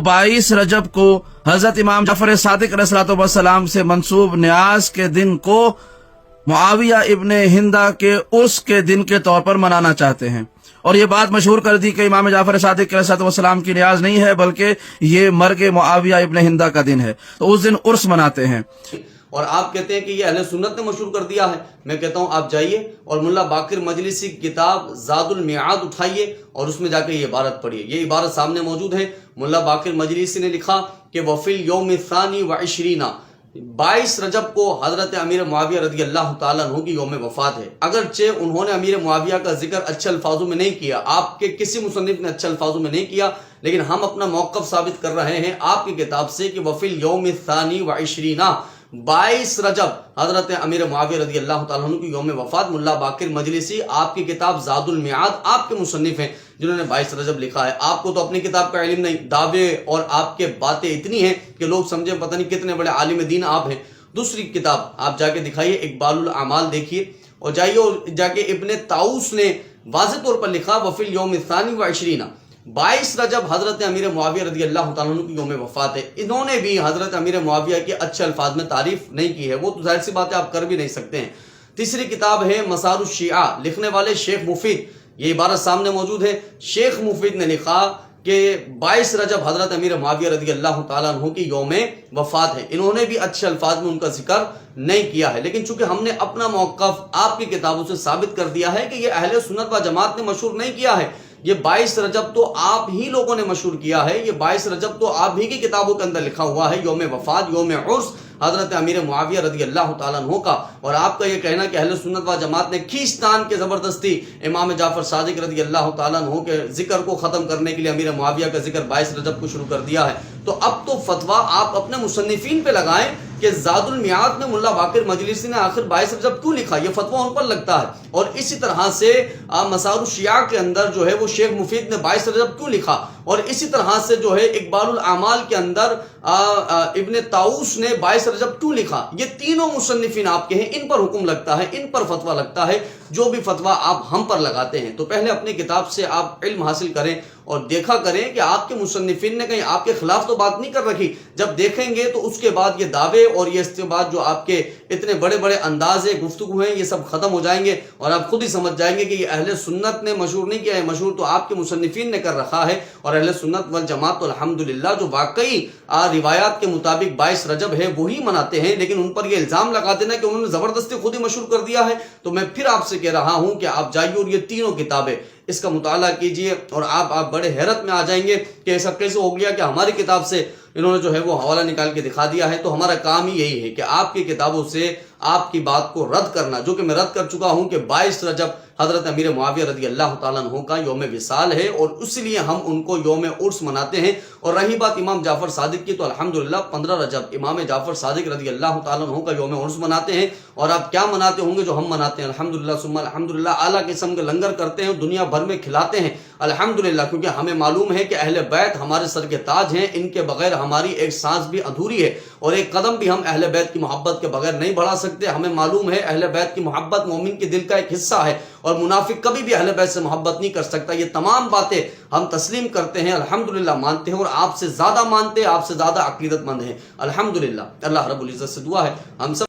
22 रजब को हजरत इमाम जाफर सादिक अलैहिस्सलाम से मंसूब न्याज के दिन को मुआविया इब्न हिंदा के उर्स के दिन के तौर पर मनाना चाहते हैं। और ये बात मशहूर कर दी कि इमाम जाफर सादिक अलैहिस्सलाम की न्याज नहीं है बल्कि ये मर्ग मुआविया इब्न हिंदा का दिन है, तो उस दिन उर्स मनाते हैं। और आप कहते हैं कि ये अहले सुन्नत ने मशहूर कर दिया है। मैं कहता हूं आप जाइए और मुल्ला बाकिर मजलिसी की किताब ज़ादुल मिआद उठाइए और उसमें जाकर ये इबारत पढ़िए। ये इबारत सामने मौजूद है। मुल्ला बाकिर मजलिसी ने लिखा कि वफिल यौम सानी व इशरीना, 22 रजब को हजरत अमीर मुआविया रज़ी अल्लाह तआला अन्हु की यौम वफात है। अगरचे उन्होंने अमीर मुआविया का जिक्र अच्छे अल्फाजों में नहीं किया, आपके किसी मुसन्निफ ने अच्छे अल्फाजों में नहीं किया, लेकिन हम अपना मौक़िफ़ साबित कर रहे हैं आपकी किताब से कि वफिल यौम सानी व इशरीना, 22 रजब हजरत अमीर मुआविया रज़ी अल्लाह तआला अन्हु की यौम वफात। मुल्ला बाकिर मजलिसी आपकी किताब ज़ादुल मिआद, आपके मुसन्निफ हैं जिन्होंने 22 रजब लिखा है। आपको तो अपनी किताब का इल्म नहीं, दावे और आपके बातें इतनी हैं कि लोग समझे पता नहीं कितने बड़े आलिम दीन आप हैं। दूसरी किताब आप जाके दिखाइए, इकबालुल अमाल देखिए और जाइए और जाके इब्ने ताऊस ने वाज़ेह तौर पर लिखा वफिल यौम सानी व इशरीना, 22 रजब हजरत अमीर मुआविया रज़ी अल्लाह तआला अन्हु की यौम वफात है। इन्होंने भी हजरत अमीर मुआविया की अच्छे अल्फाज में तारीफ नहीं की है, वो तो जाहिर सी बात है आप कर भी नहीं सकते हैं। तीसरी किताब है मसारुश शिया, लिखने वाले शेख मुफीद, ये इबारत सामने मौजूद है। शेख मुफीद ने लिखा कि 22 रजब हजरत अमीर मुआविया रज़ी अल्लाह तआला अन्हु की यौम वफात है। इन्होंने भी अच्छे अल्फाज में उनका जिक्र नहीं किया है, लेकिन चूंकि हमने अपना मौक़िफ़ आपकी किताबों से साबित कर दिया है कि ये अहले सुन्नत व जमात ने मशहूर नहीं किया है, ये 22 रजब तो आप ही लोगों ने मशहूर किया है, ये 22 रजब तो आप ही की किताबों के अंदर लिखा हुआ है यौम वफात, यौम उर्स हजरत अमीर मुआविया रज़ी अल्लाह तआला अन्हु का। और आपका ये कहना कि अहले सुन्नत व जमात ने खींचतान के ज़बरदस्ती इमाम जाफर सादिक रज़ी अल्लाह तआला अन्हु के जिक्र को ख़त्म करने के लिए अमीर मुआविया का जिक्र 22 रजब को शुरू कर दिया है, तो अब तो फतवा आप अपने मुसन्निफीन पे लगाएं कि ज़ादुल मिआद में मुल्ला बाकिर मजलिसी ने आखिर 22 रजब क्यों लिखा, ये फतवा उन पर लगता है। और इसी तरह से मसारुश शिया के अंदर जो है वो शेख मुफीद ने 22 रजब क्यों लिखा, और इसी तरह से जो है इकबालुल अमाल के अंदर इब्ने ताऊस ने 22 रजब क्यों लिखा। ये तीनों मुसन्निफीन आपके हैं, इन पर हुक्म लगता है, इन पर फतवा लगता है, जो भी फतवा आप हम पर लगाते हैं। तो पहले अपनी किताब से आप इल्म हासिल करें और देखा करें कि आपके मुसन्निफीन ने कहीं आपके खिलाफ तो बात नहीं कर रखी। जब देखेंगे तो उसके बाद ये दावे और ये इसके बाद जो आपके इतने बड़े बड़े अंदाजे गुफ्तगू हैं ये सब खत्म हो जाएंगे और आप खुद ही समझ जाएंगे कि ये अहले सुन्नत ने मशहूर नहीं किया है, मशहूर तो आपके मुसन्निफीन ने कर रखा है। और अहले सुन्नत वल जमात तो अल्हम्दुलिल्लाह जो वाकई रिवायात के मुताबिक 22 रजब है वही मनाते हैं, लेकिन उन पर ये इल्ज़ाम लगा देना कि उन्होंने ज़बरदस्ती खुद ही मशहूर कर दिया है। तो मैं फिर आपसे कह रहा हूं कि आप जाइए और ये तीनों किताबें इसका मुताला कीजिए और आप बड़े हैरत में आ जाएंगे कि ऐसा कैसे हो गया कि हमारी किताब से इन्होंने जो है वो हवाला निकाल के दिखा दिया है। तो हमारा काम ही यही है कि आपकी किताबों से आपकी बात को रद्द करना, जो कि मैं रद्द कर चुका हूं कि 22 रजब हजरत अमीर मुआविया रज़ी अल्लाह तआला अन्हु का यौम विसाल है और इसलिए हम उनको यौम उर्स मनाते हैं। और रही बात इमाम जाफर सादिक की, तो अल्हम्दुलिल्लाह 15 रजब इमाम जाफर सादिक रज़ी अल्लाह तआला अन्हु का यौम उर्स मनाते हैं। और आप क्या मनाते होंगे जो हम मनाते हैं, अल्हम्दुलिल्लाह सुम्मा अल्हम्दुलिल्लाह, आला किस्म के लंगर करते हैं, दुनिया भर में खिलाते हैं अल्हम्दुलिल्लाह, क्योंकि हमें मालूम है कि अहले बैत हमारे सर के ताज हैं, इनके बगैर हमारी एक सांस भी अधूरी है और एक कदम भी हम अहले बैत की मोहब्बत के बगैर नहीं बढ़ा सकते। हमें मालूम है अहले बैत की मोहब्बत मोमिन के दिल का एक हिस्सा है और मुनाफिक कभी भी अहले बैत से मोहब्बत नहीं कर सकता। ये तमाम बातें हम तस्लीम करते हैं, अल्हम्दुलिल्लाह मानते हैं और आपसे ज़्यादा मानते हैं, आपसे ज़्यादा अकीदतमंद हैं अल्हम्दुलिल्लाह। अल्लाह रब्बुल इज़्ज़त से दुआ है हम सब